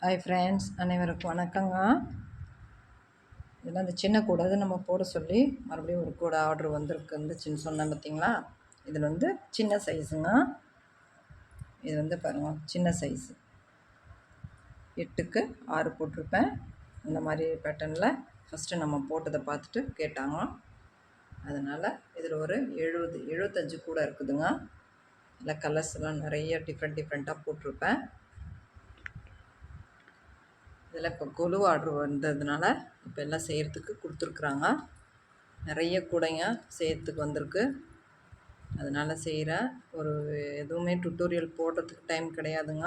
Hi friends, அனைவருக்கும் வணக்கங்க. இதில் அந்த சின்ன கூடை அது நம்ம போட சொல்லி மறுபடியும் ஒரு கூடை ஆர்டர் வந்துருக்குன்னு சொன்னேன் பார்த்தீங்களா. இதில் வந்து சின்ன சைஸுங்க. இது வந்து பாருங்கள், சின்ன சைஸு 8க்கு 6 போட்டிருப்பேன். இந்த மாதிரி பேட்டர்னில் ஃபஸ்ட்டு நம்ம போட்டதை பார்த்துட்டு கேட்டாங்க. அதனால் இதில் ஒரு 75 கூடை இருக்குதுங்க. இல்லை கலர்ஸ்லாம் நிறைய டிஃப்ரெண்ட்டாக போட்டிருப்பேன். இதில் இப்போ கொலு ஆர்டர் வந்ததுனால இப்போ எல்லாம் செய்கிறதுக்கு கொடுத்துருக்குறாங்க. நிறைய கூடைங்க செய்கிறதுக்கு வந்திருக்கு. அதனால் செய்கிறேன். எதுவுமே டுட்டோரியல் போடுறதுக்கு டைம் கிடையாதுங்க.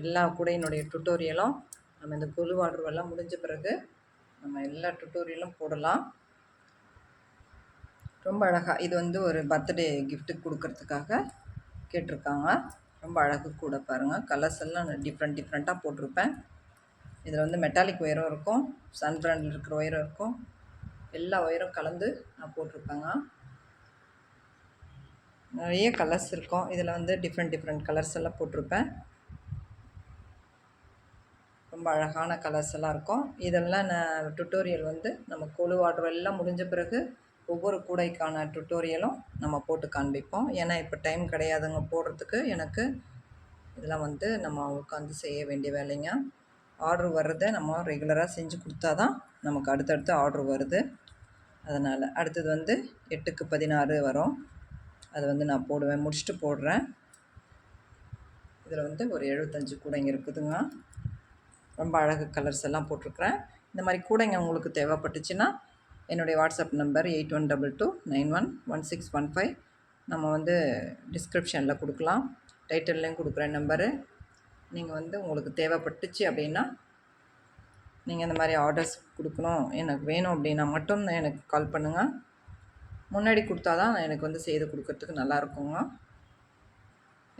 எல்லா கூடையினுடைய டுட்டோரியலும் நம்ம இந்த கொலு ஆர்டர் எல்லாம் முடிஞ்ச பிறகு நம்ம எல்லா டுட்டோரியலும் போடலாம். ரொம்ப அழகாக இது வந்து ஒரு பர்த்டே கிஃப்ட்டுக்கு கொடுக்கறதுக்காக கேட்டிருக்காங்க. ரொம்ப அழகு கூட பாருங்கள். கலர்ஸ் எல்லாம் டிஃப்ரெண்ட்டாக போட்டிருப்பேன். இதில் வந்து மெட்டாலிக் ஒயரும் இருக்கும், சன் பிராண்டில் இருக்கிற ஒயரும் இருக்கும். எல்லா ஒயரும் கலந்து நான் போட்டிருப்பேங்க. நிறைய கலர்ஸ் இருக்கும். இதில் வந்து டிஃப்ரெண்ட் கலர்ஸ் எல்லாம் போட்டிருப்பேன். ரொம்ப அழகான கலர்ஸ் எல்லாம் இருக்கும். இதெல்லாம் நான் டுட்டோரியல் வந்து நம்ம கொலு ஆர்டர் எல்லாம் முடிஞ்ச பிறகு ஒவ்வொரு கூடைக்கான டுட்டோரியலும் நம்ம போட்டு காண்பிப்போம். ஏன்னா இப்போ டைம் கிடையாதுங்க போடுறதுக்கு எனக்கு. இதெல்லாம் வந்து நம்ம உட்காந்து செய்ய வேண்டிய வேலைங்க. ஆர்டர் வர்றதை நம்ம ரெகுலராக செஞ்சு கொடுத்தா தான் நமக்கு அடுத்தடுத்து ஆர்டர் வருது. அதனால் அடுத்தது வந்து 8க்கு 16 வரும். அதை வந்து நான் போடுவேன், முடிச்சுட்டு போடுறேன். இதில் வந்து ஒரு 75 கூடைங்க இருக்குதுங்க. ரொம்ப அழகு கலர்ஸ் எல்லாம் போட்டிருக்கிறேன். இந்த மாதிரி கூடைங்க உங்களுக்கு தேவைப்பட்டுச்சுன்னா என்னுடைய வாட்ஸ்அப் நம்பர் 8122911615 நம்ம வந்து டிஸ்கிரிப்ஷனில் கொடுக்கலாம், டைட்டில்லையும் கொடுக்குறேன் நம்பரு. நீங்கள் வந்து உங்களுக்கு தேவைப்பட்டுச்சு அப்படின்னா நீங்கள் இந்த மாதிரி ஆர்டர்ஸ் கொடுக்கணும், எனக்கு வேணும் அப்படின்னா மட்டும் எனக்கு கால் பண்ணுங்கள். முன்னாடி கொடுத்தா தான் எனக்கு வந்து செய்து கொடுக்கறதுக்கு நல்லாயிருக்குங்க.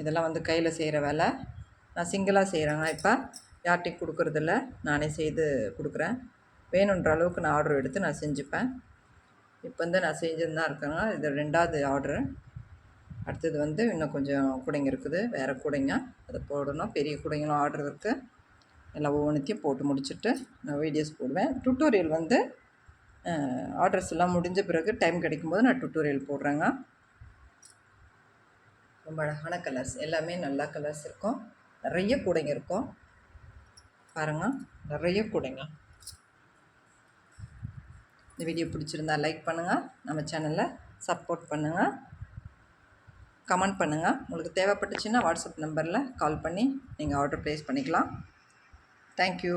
இதெல்லாம் வந்து கையில் செய்கிற வேலை. நான் சிங்கிளாக செய்கிறேங்க. இப்போ யார்கிட்டையும் கொடுக்குறதில்ல, நானே செய்து கொடுக்குறேன். வேணுன்ற அளவுக்கு நான் ஆர்டர் எடுத்து நான் செஞ்சுப்பேன். இப்போ வந்து நான் செஞ்சுன்னு தான் இருக்கேங்க. இது 2வது ஆர்டரு. அடுத்தது வந்து இன்னும் கொஞ்சம் கூடைங்க இருக்குது, வேறு கூடைங்க, அதை போடணும். பெரிய கூடைங்களும் ஆர்டர் இருக்குது. எல்லாம் ஒவ்வொன்றுத்தையும் போட்டு முடிச்சுட்டு நான் வீடியோஸ் போடுவேன். டுட்டோரியல் வந்து ஆர்டர்ஸ் எல்லாம் முடிஞ்ச பிறகு டைம் கிடைக்கும்போது நான் டுட்டோரியல் போடுறேங்க. ரொம்ப அழகான கலர்ஸ், எல்லாமே நல்லா கலர்ஸ் இருக்கும். நிறைய கூடைங்க இருக்கும் பாருங்கள், நிறைய கூடைங்க. இந்த வீடியோ பிடிச்சிருந்தா லைக் பண்ணுங்கள், நம்ம சேனலை சப்போர்ட் பண்ணுங்கள், கமெண்ட் பண்ணுங்கள். உங்களுக்கு தேவைப்பட்டுச்சுன்னா வாட்ஸ்அப் நம்பரில் கால் பண்ணி நீங்கள் ஆர்டர் ப்ளேஸ் பண்ணிக்கலாம். தேங்க்யூ.